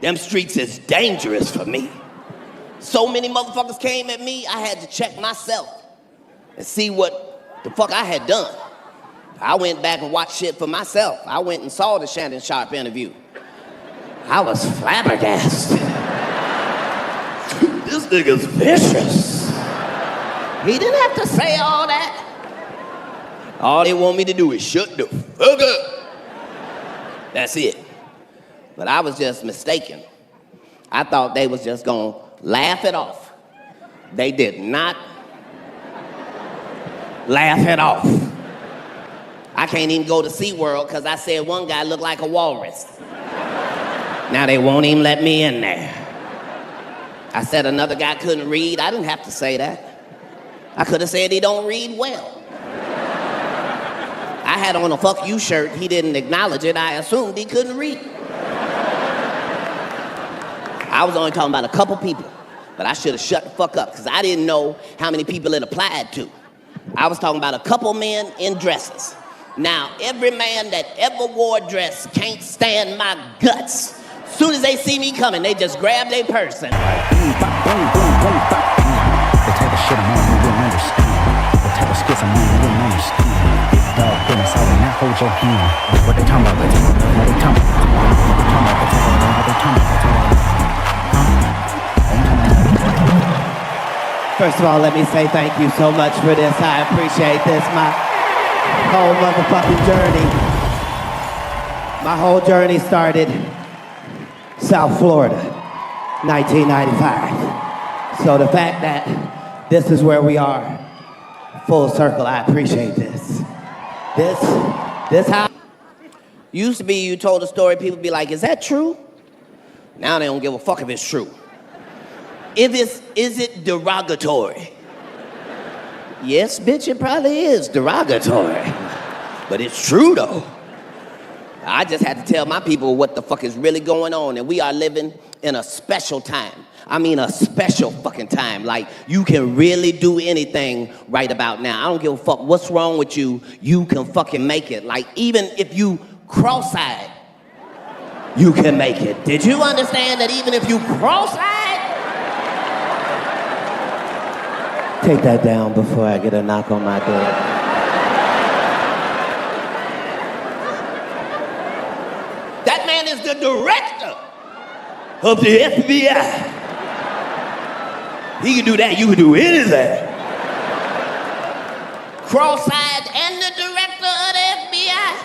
Them streets is dangerous for me. So many motherfuckers came at me, I had to check myself and see what the fuck I had done. I went back and watched shit for myself. I went and saw the Shannon Sharpe interview. I was flabbergasted. This nigga's vicious. He didn't have to say all that. All they want me to do is shut the fuck up. That's it. But I was just mistaken. I thought they was just gonna laugh it off. They did not laugh it off. I can't even go to SeaWorld because I said one guy looked like a walrus. Now they won't even let me in there. I said another guy couldn't read. I didn't have to say that. I could have said he don't read well. I had on a fuck you shirt. He didn't acknowledge it. I assumed he couldn't read. I was only talking about a couple people, but I should have shut the fuck up because I didn't know how many people it applied to. I was talking about a couple men in dresses. Now, every man that ever wore a dress can't stand my guts. As soon as they see me coming, they just grab their purse and... The type of shit I'm on, you wouldn't understand. The type of skits I'm on, you wouldn't understand. Dog business, I will not hold your hand. What they talking about? What they talking about? First of all, let me say thank you so much for this. I appreciate this. My whole motherfucking journey. My whole journey started South Florida, 1995. So the fact that this is where we are, full circle, I appreciate this. This how... Used to be you told a story, people be like, is that true? Now they don't give a fuck if it's true. Is it derogatory? Yes, bitch, it probably is derogatory. But it's true, though. I just had to tell my people what the fuck is really going on, and we are living in a special time. I mean a special fucking time. Like, you can really do anything right about now. I don't give a fuck what's wrong with you, you can fucking make it. Like, even if you cross-eyed, you can make it. Did you understand that even if you cross-eyed? Take that down before I get a knock on my door. That man is the director of the FBI. He can do that, you can do anything. Cross-eyed and the director of the FBI.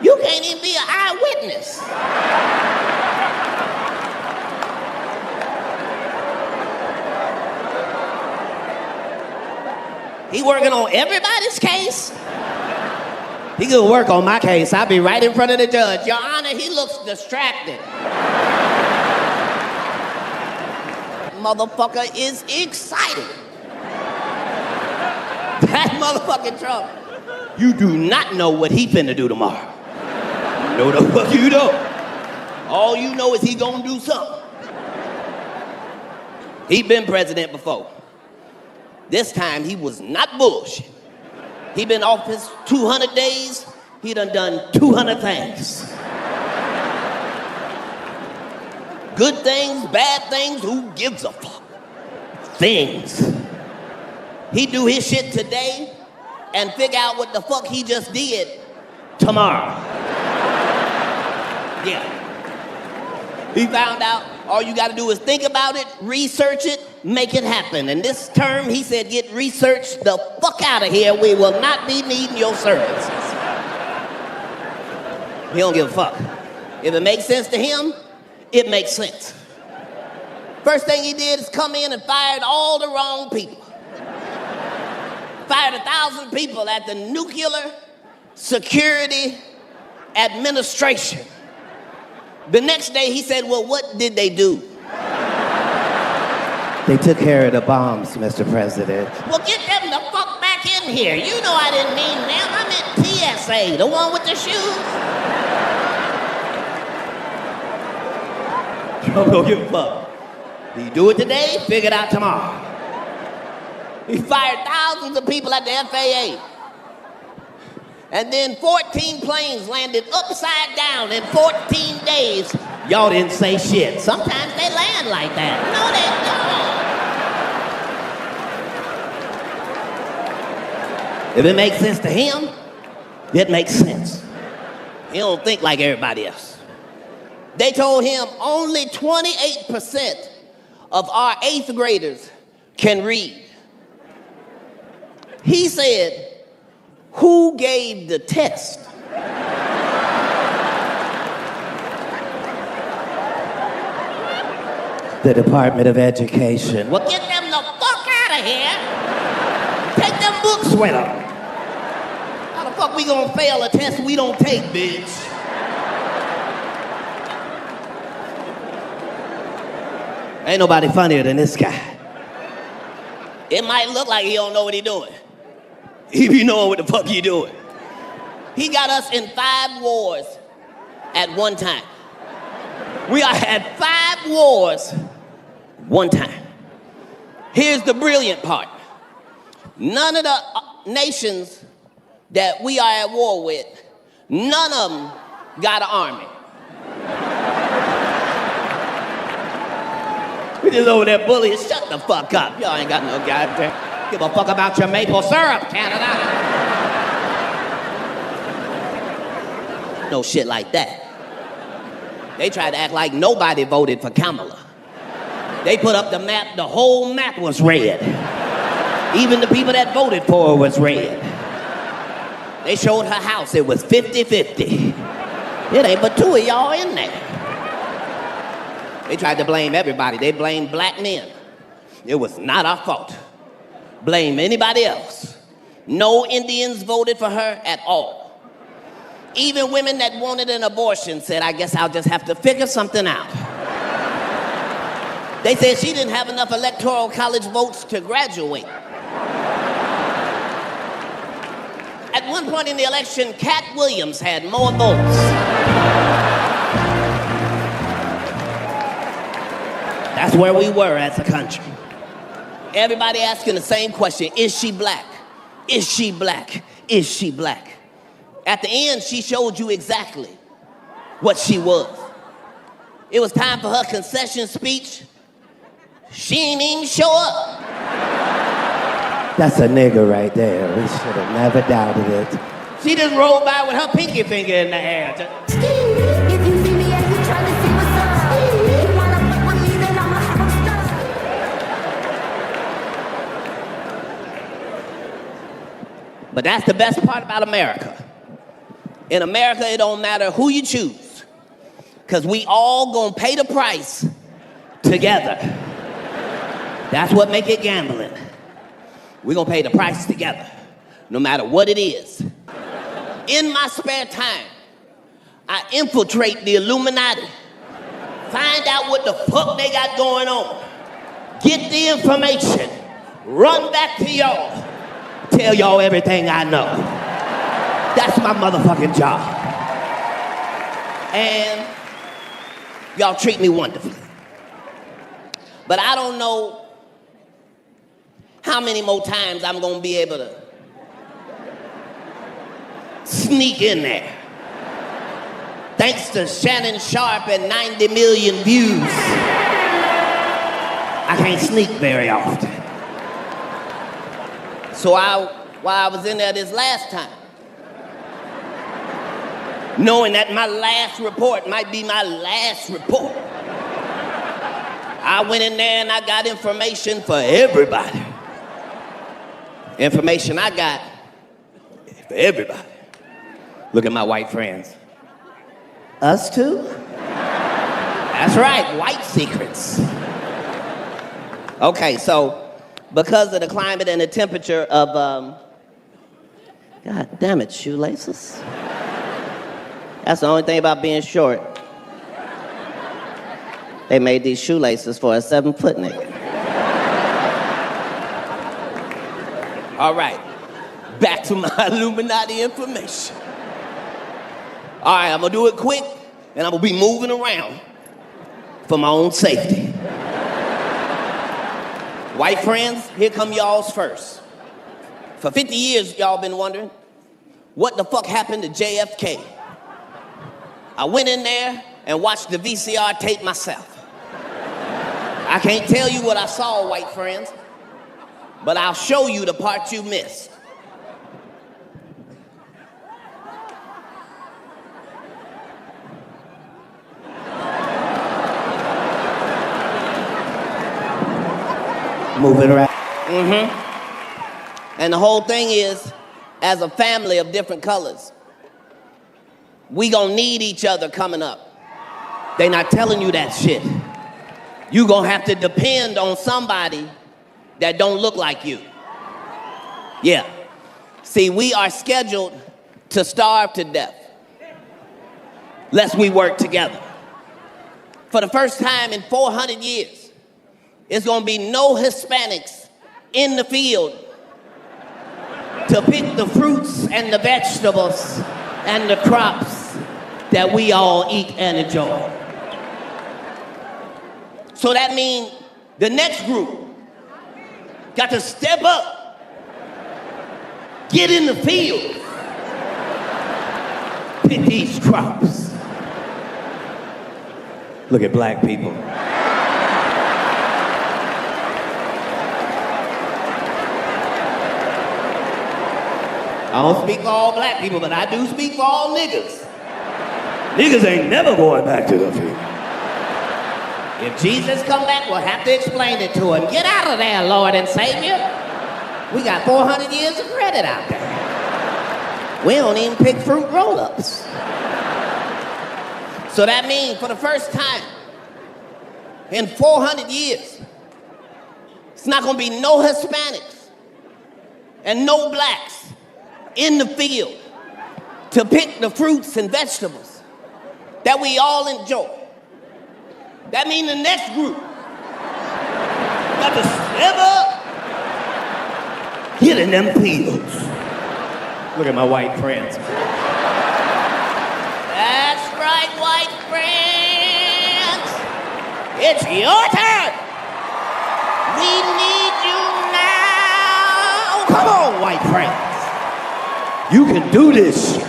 You can't even be an eyewitness. He working on everybody's case. He could work on my case. I'll be right in front of the judge. Your Honor, he looks distracted. Motherfucker is excited. That motherfucking Trump. You do not know what he finna do tomorrow. No, the fuck you don't. All you know is he gonna do something. He been president before. This time, he was not bullshit. He been office 200 days, he done 200 things. Good things, bad things, who gives a fuck? Things. He do his shit today and figure out what the fuck he just did tomorrow. Yeah. He found out all you gotta do is think about it, research it, make it happen. And this term, he said, get research the fuck out of here. We will not be needing your services. He don't give a fuck. If it makes sense to him, it makes sense. First thing he did is come in and fired all the wrong people. Fired 1,000 people at the Nuclear Security Administration. The next day he said, well, what did they do? They took care of the bombs, Mr. President. Well, get them the fuck back in here. You know I didn't mean them. I meant TSA, the one with the shoes. Don't give a fuck. You do it today, figure it out tomorrow. He fired thousands of people at the FAA. And then 14 planes landed upside down in 14 days. Y'all didn't say shit. Sometimes they land like that. No, they don't. If it makes sense to him, it makes sense. He don't think like everybody else. They told him only 28% of our 8th graders can read. He said, who gave the test? The Department of Education. Well, get them the fuck out of here. Take them books with them. How the fuck we gonna fail a test we don't take, bitch? Ain't nobody funnier than this guy. It might look like he don't know what he doing. He be knowing what the fuck he doing. He got us in 5 wars at one time. We had 5 wars one time. Here's the brilliant part. None of the nations that we are at war with, none of them got an army. We just over there bullying. Shut the fuck up. Y'all ain't got no goddamn. Give a fuck about your maple syrup, Canada. No shit like that. They tried to act like nobody voted for Kamala. They put up the map, the whole map was red. Even the people that voted for her was red. They showed her house, it was 50-50. It ain't but 2 of y'all in there. They tried to blame everybody. They blamed black men. It was not our fault. Blame anybody else. No Indians voted for her at all. Even women that wanted an abortion said, I guess I'll just have to figure something out. They said she didn't have enough electoral college votes to graduate. At one point in the election, Katt Williams had more votes. That's where we were as a country. Everybody asking the same question, is she black? Is she black? Is she black? At the end, she showed you exactly what she was. It was time for her concession speech. She ain't even show up. That's a nigga right there. We should have never doubted it. She just rolled by with her pinky finger in the air. If you see me and you try to see what's up, you wanna fuck with me, then I'ma have 'em stuck. But that's the best part about America. In America, it don't matter who you choose, because we all gonna pay the price together. That's what make it gambling. We're gonna pay the price together, no matter what it is. In my spare time, I infiltrate the Illuminati, find out what the fuck they got going on, get the information, run back to y'all, tell y'all everything I know. That's my motherfucking job. And y'all treat me wonderfully. But I don't know how many more times I'm gonna be able to sneak in there. Thanks to Shannon Sharp and 90 million views, I can't sneak very often. So while I was in there this last time, knowing that my last report might be my last report, I went in there and I got information for everybody. Information I got for everybody. Look at my white friends. Us too? That's right, white secrets. Okay, so because of the climate and the temperature of, God damn it, shoelaces. That's the only thing about being short. They made these shoelaces for a 7-foot nigga. All right, back to my Illuminati information. All right, I'm gonna do it quick, and I'm gonna be moving around for my own safety. White friends, here come y'all's first. For 50 years, y'all been wondering, what the fuck happened to JFK? I went in there, and watch the VCR tape myself. I can't tell you what I saw, white friends, but I'll show you the part you missed. Moving around. And the whole thing is, as a family of different colors, we gonna need each other coming up. They not telling you that shit. You gonna have to depend on somebody that don't look like you. Yeah. See, we are scheduled to starve to death lest we work together. For the first time in 400 years, it's gonna be no Hispanics in the field to pick the fruits and the vegetables and the crops that we all eat and enjoy. So that means the next group got to step up, get in the field, pick these crops. Look at black people. I don't speak for all black people, but I do speak for all niggas. Niggas ain't never going back to the field. If Jesus come back, we'll have to explain it to him. Get out of there, Lord and Savior. We got 400 years of credit out there. We don't even pick fruit roll-ups. So that means for the first time in 400 years, it's not gonna be no Hispanics and no blacks in the field to pick the fruits and vegetables that we all enjoy. That means the next group got to step up, get in them fields. Look at my white friends. That's right, white friends. It's your turn. We need you now. Come on, white friends. You can do this shit.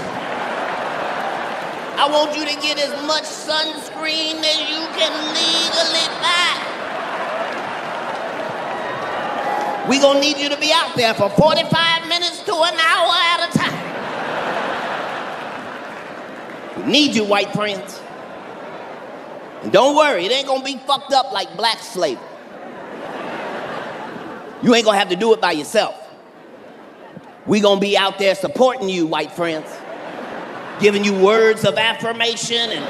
I want you to get as much sunscreen as you can legally buy. We gonna need you to be out there for 45 minutes to an hour at a time. We need you, white friends. And don't worry, it ain't gonna be fucked up like black slavery. You ain't gonna have to do it by yourself. We gonna be out there supporting you, white friends, giving you words of affirmation and